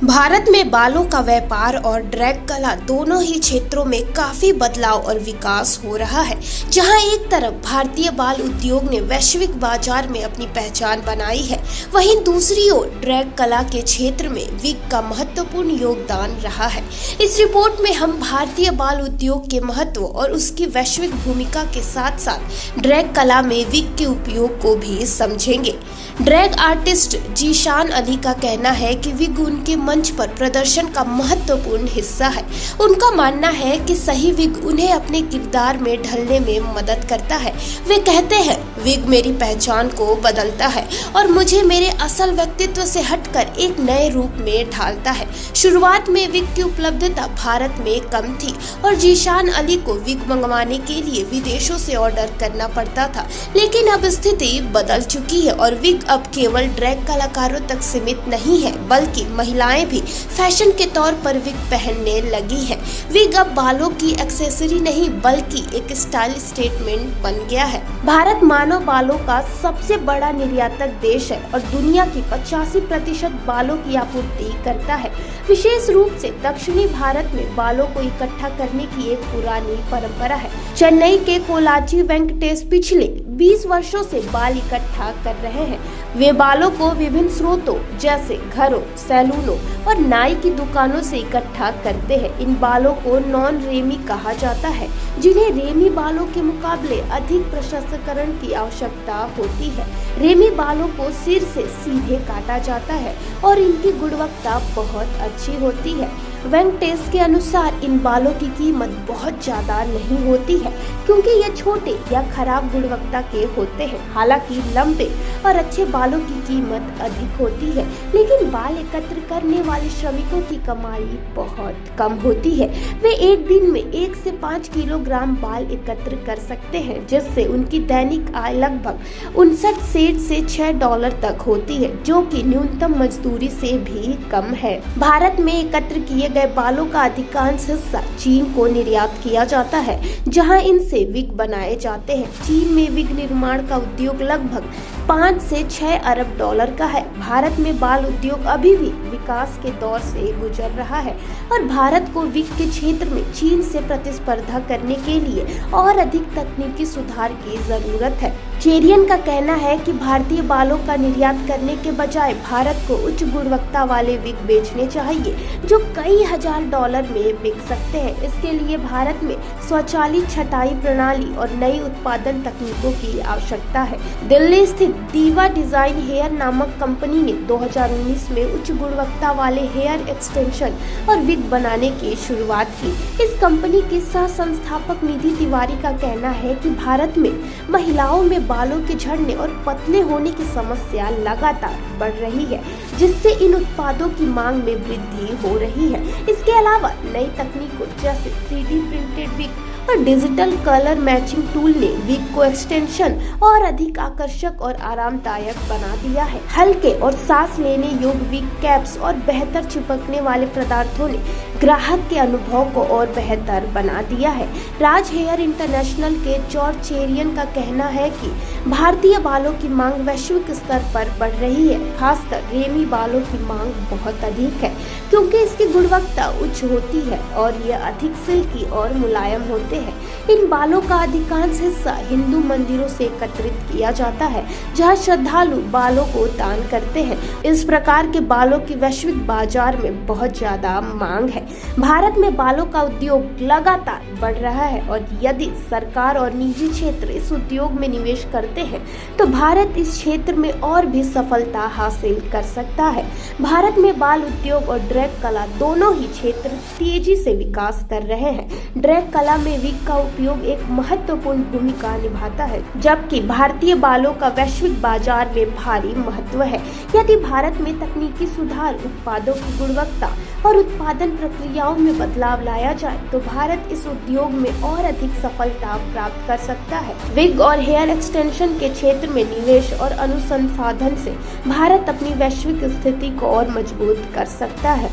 भारत में बालों का व्यापार और ड्रैग कला दोनों ही क्षेत्रों में काफी बदलाव और विकास हो रहा है। जहां एक तरफ भारतीय बाल उद्योग ने वैश्विक बाजार में अपनी पहचान बनाई है, वहीं दूसरी ओर ड्रैग कला के क्षेत्र में विग का महत्वपूर्ण योगदान रहा है। इस रिपोर्ट में हम भारतीय बाल उद्योग के महत्व और उसकी वैश्विक भूमिका के साथ साथ ड्रैग कला में विग के उपयोग को भी समझेंगे। ड्रैग आर्टिस्ट जीशान अली का कहना है कि विग उनके मंच पर प्रदर्शन का महत्वपूर्ण हिस्सा है। उनका मानना है कि सही विग उन्हें अपने किरदार में ढलने में मदद करता है। वे कहते हैं, विग मेरी पहचान को बदलता है और मुझे मेरे असल व्यक्तित्व से हटकर एक नए रूप में ढालता है। शुरुआत में विग की उपलब्धता भारत में कम थी और जीशान अली को विग मंगवाने के लिए विदेशों से ऑर्डर करना पड़ता था, लेकिन अब स्थिति बदल चुकी है और विग अब केवल ड्रैग कलाकारों तक सीमित नहीं है, बल्कि महिलाएं भी फैशन के तौर पर विग पहनने लगी हैं। विग अब बालों की एक्सेसरी नहीं बल्कि एक स्टाइल स्टेटमेंट बन गया है। भारत मानव बालों का सबसे बड़ा निर्यातक देश है और दुनिया की 85% बालों की आपूर्ति करता है। विशेष रूप से दक्षिणी भारत में बालों को इकट्ठा करने की एक पुरानी परंपरा है। चेन्नई के कोलाची वेंकटेश पिछले 20 वर्षों से बाल इकट्ठा कर रहे हैं। वे बालों को विभिन्न स्रोतों जैसे घरों, सैलूनों और नाई की दुकानों से इकट्ठा करते हैं। इन बालों को नॉन रेमी कहा जाता है, जिन्हें रेमी बालों के मुकाबले अधिक प्रसंस्करण की आवश्यकता होती है। रेमी बालों को सिर से सीधे काटा जाता है और इनकी गुणवत्ता बहुत अच्छी होती है। वेंकटेश के अनुसार इन बालों की कीमत बहुत ज्यादा नहीं होती है, क्योंकि ये छोटे या खराब गुणवत्ता के होते हैं। हालांकि लंबे और अच्छे बालों की कीमत अधिक होती है, लेकिन बाल एकत्र करने वाले श्रमिकों की कमाई बहुत कम होती है। वे एक दिन में 1 से 5 किलोग्राम बाल एकत्र कर सकते हैं, जिससे उनकी दैनिक आय लगभग 59 सेंट से $6 तक होती है, जो कि न्यूनतम मजदूरी से भी कम है। भारत में एकत्र किए गए बालों का अधिकांश हिस्सा चीन को निर्यात किया जाता है, जहां इनसे विग बनाए जाते हैं। चीन में विग निर्माण का उद्योग लगभग 5 से 6 अरब डॉलर का है। भारत में बाल उद्योग अभी भी विकास के दौर से गुजर रहा है और भारत को विग के क्षेत्र में चीन से प्रतिस्पर्धा करने के लिए और अधिक तकनीकी सुधार की जरूरत है। चेरियन का कहना है कि भारतीय बालों का निर्यात करने के बजाय भारत को उच्च गुणवत्ता वाले विग बेचने चाहिए, जो कई हजार डॉलर में बिक सकते हैं। इसके लिए भारत में स्वचालित छटाई प्रणाली और नई उत्पादन तकनीकों की आवश्यकता है। दिल्ली स्थित दीवा डिजाइन हेयर नामक कंपनी ने 2019 में उच्च गुणवत्ता वाले हेयर एक्सटेंशन और विग बनाने की शुरुआत की। इस कंपनी के सह संस्थापक निधि तिवारी का कहना है कि भारत में महिलाओं में बालों के झड़ने और पतले होने की समस्या लगातार बढ़ रही है, जिससे इन उत्पादों की मांग में वृद्धि हो रही है। इसके अलावा नई तकनीकों जैसे 3D प्रिंटेड विग और डिजिटल कलर मैचिंग टूल ने विग को एक्सटेंशन और अधिक आकर्षक और आरामदायक बना दिया है। हल्के और सांस लेने योग्य विग कैप्स और बेहतर चिपकने वाले पदार्थों ने ग्राहक के अनुभव को और बेहतर बना दिया है। राज हेयर इंटरनेशनल के जॉर्ज चेरियन का कहना है कि भारतीय बालों की मांग वैश्विक स्तर पर बढ़ रही है। खासकर रेमी बालों की मांग बहुत अधिक है, क्योंकि इसकी गुणवत्ता उच्च होती है और ये अधिक सिल्की और मुलायम होते हैं। इन बालों का अधिकांश हिस्सा हिंदू मंदिरों से एकत्रित किया जाता है, जहां श्रद्धालु बालों को दान करते हैं। इस प्रकार के बालों की वैश्विक बाजार में बहुत ज्यादा मांग है। भारत में बालों का उद्योग लगातार बढ़ रहा है और यदि सरकार और निजी क्षेत्र इस उद्योग में निवेश करते हैं, तो भारत इस क्षेत्र में और भी सफलता हासिल कर सकता है। भारत में बाल उद्योग और ड्रैग कला दोनों ही क्षेत्र तेजी से विकास कर रहे हैं। ड्रैग कला में विग का उपयोग एक महत्वपूर्ण भूमिका निभाता है, जबकि भारतीय बालों का वैश्विक बाजार में भारी महत्व है। यदि भारत में तकनीकी सुधार, उत्पादों की गुणवत्ता और उत्पादन प्रक्रियाओं में बदलाव लाया जाए, तो भारत इस उद्योग में और अधिक सफलता प्राप्त कर सकता है। विग और हेयर एक्सटेंशन के क्षेत्र में निवेश और अनुसंधान से भारत अपनी वैश्विक स्थिति को और मजबूत कर सकता है।